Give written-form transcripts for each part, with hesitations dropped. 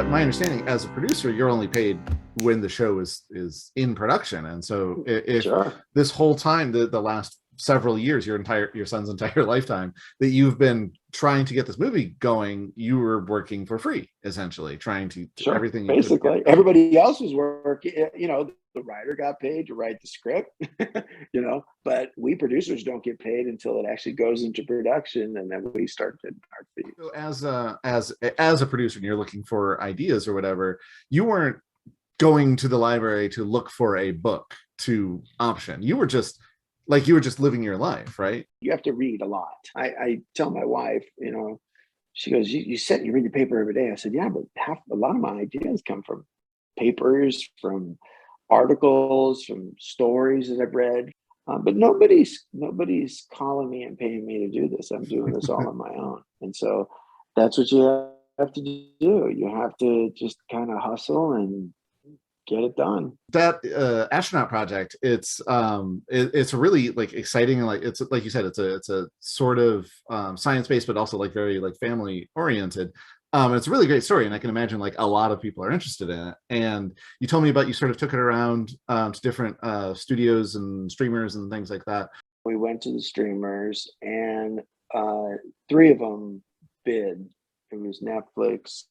my understanding as a producer, you're only paid when the show is in production. And so if Sure. this whole time, the last several years, your son's entire lifetime, that you've been trying to get this movie going, you were working for free, essentially, trying to Sure. everything you could to get Basically, it going. everybody else was working. The writer got paid to write the script, but we producers don't get paid until it actually goes into production, and then we start getting our fees. So as a producer, and you're looking for ideas or whatever, you weren't going to the library to look for a book to option. You were just living your life, right? You have to read a lot. I tell my wife, she goes, you said you read the paper every day. I said, yeah, but a lot of my ideas come from papers, from articles, from stories that I've read. But nobody's calling me and paying me to do this. I'm doing this all on my own. And so that's what you have to do. You have to just kind of hustle and get it done. That astronaut project, it's really like exciting, and like it's like you said, it's a sort of science based, but also like very like family oriented. It's a really great story, and I can imagine like a lot of people are interested in it. And you told me about, you sort of took it around to different studios and streamers and things like that. We went to the streamers, and three of them bid. It was Netflix,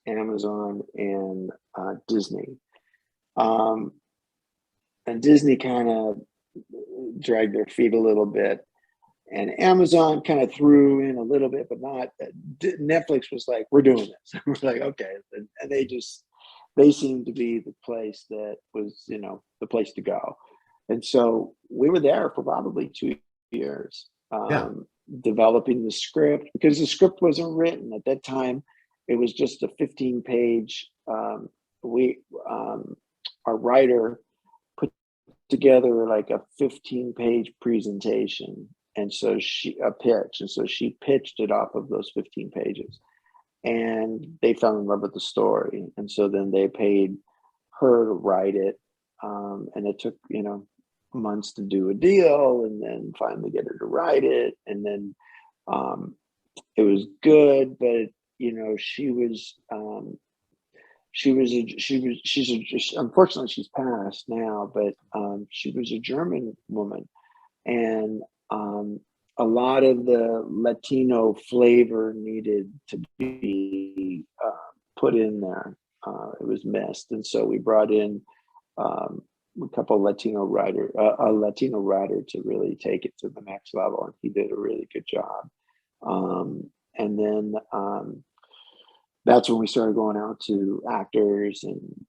Amazon, and Disney. And Disney kind of dragged their feet a little bit, and Amazon kind of threw in a little bit, but not. Netflix was like, "We're doing this." We're like, "Okay," and they seemed to be the place that was, the place to go. And so we were there for probably 2 years, Yeah. developing the script, because the script wasn't written at that time. It was just a 15-page. We Our writer put together like a 15-page presentation, and so she pitched it off of those 15 pages, and they fell in love with the story, and so then they paid her to write it, and it took months to do a deal, and then finally get her to write it, and then it was good, but she was unfortunately she's passed now, but she was a German woman, and a lot of the Latino flavor needed to be put in there. It was missed, and so we brought in a couple of a Latino writer to really take it to the next level, and he did a really good job. And then that's when we started going out to actors, and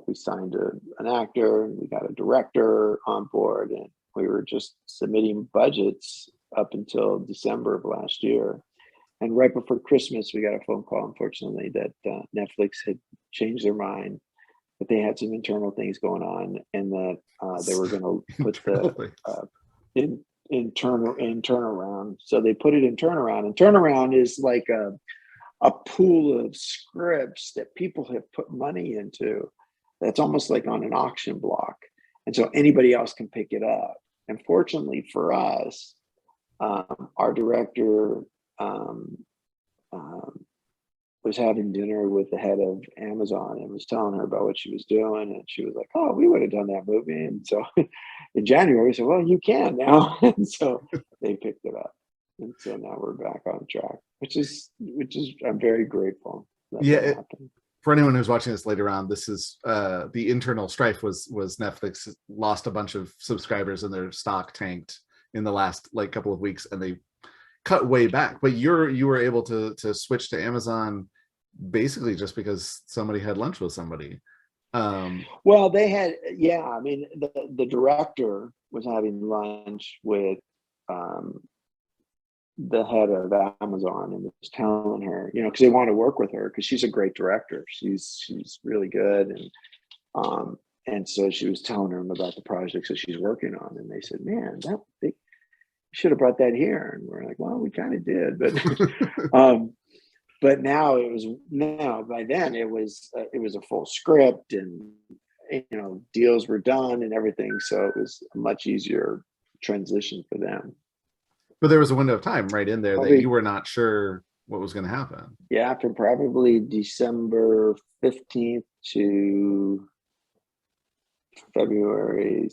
we signed an actor, and we got a director on board, and we were just submitting budgets up until December of last year. And right before Christmas, we got a phone call, unfortunately, that Netflix had changed their mind, that they had some internal things going on, and that they were going to put the in turnaround. So they put it in turnaround, and turnaround is like a pool of scripts that people have put money into. That's almost like on an auction block, and so anybody else can pick it up. And fortunately for us, our director was having dinner with the head of Amazon and was telling her about what she was doing, and she was like, "Oh, we would have done that movie." And so in January, we said, "Well, you can now." And so they picked it up, and so now we're back on track, which is I'm very grateful that happened. For anyone who's watching this later on, this is the internal strife was Netflix lost a bunch of subscribers and their stock tanked in the last like couple of weeks, and they cut way back. But you were able to switch to Amazon basically just because somebody had lunch with somebody. Well, they had, yeah. I mean, the director was having lunch with the head of Amazon and was telling her, because they want to work with her because she's a great director. She's really good, and so she was telling them about the projects that she's working on, and they said, "Man, they should have brought that here." And we're like, "Well, we kind of did, but but by then it was a full script, and deals were done and everything, so it was a much easier transition for them." But there was a window of time right in there that you were not sure what was going to happen. Yeah, from probably December 15th to February,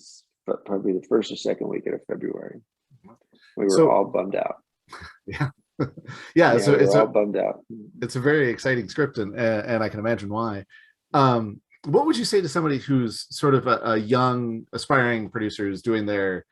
probably the first or second week of February. We were So all bummed out. yeah, yeah. Yeah, So we were all bummed out. it's a very exciting script, and I can imagine why. What would you say to somebody who's sort of a young aspiring producer who's doing their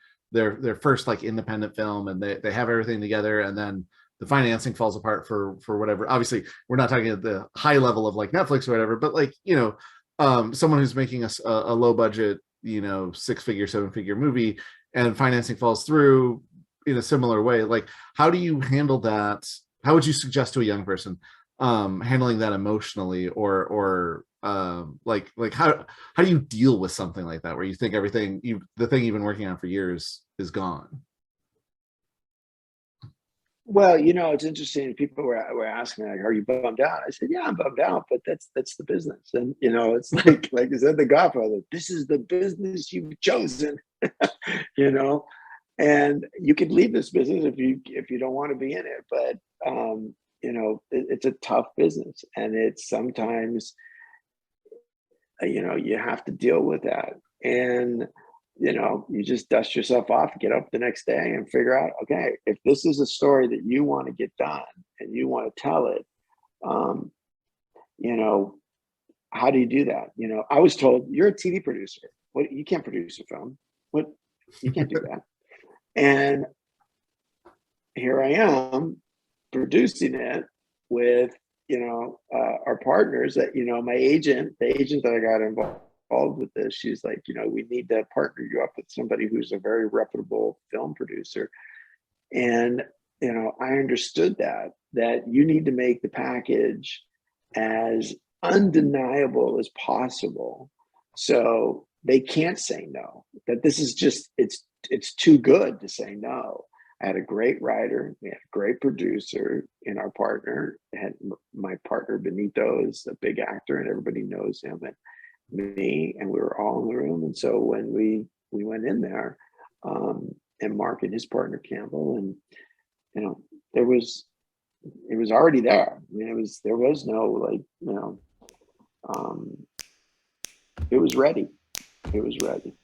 first like independent film, and they have everything together, and then the financing falls apart for whatever. Obviously, we're not talking at the high level of like Netflix or whatever, but like, you know, someone who's making a low budget, you know, 6-figure, 7-figure movie, and financing falls through in a similar way. Like, how do you handle that? How would you suggest to a young person handling that emotionally, or like how do you deal with something like that where you think everything the thing you've been working on for years is gone? Well, you know, it's interesting. People were asking me, like, "Are you bummed out?" I said, "Yeah, I'm bummed out, but that's the business." And you know, it's like I said, The Godfather. This is the business you've chosen, you know, and you could leave this business if you don't want to be in it. But you know, it's a tough business, and it's sometimes you know you have to deal with that, and you know you just dust yourself off, get up the next day, and figure out, okay, if this is a story that you want to get done and you want to tell it, um, you know, how do you do that? You know, I was told, you're a TV producer. What, you can't produce a film. What, you can't do that. And here I am producing it with, you know, our partners. That, you know, my agent, the agent that I got involved with this, she's like, you know, we need to partner you up with somebody who's a very reputable film producer. And you know, I understood that you need to make the package as undeniable as possible, so they can't say no. That this is just, it's too good to say no. I had a great writer, we had a great producer in our partner. I had my partner Benito is a big actor, and everybody knows him, and me, and we were all in the room. And so when we went in there, and Mark and his partner Campbell, and you know, there was, it was already there. I mean, there was no, like, you know, um, it was ready. It was ready.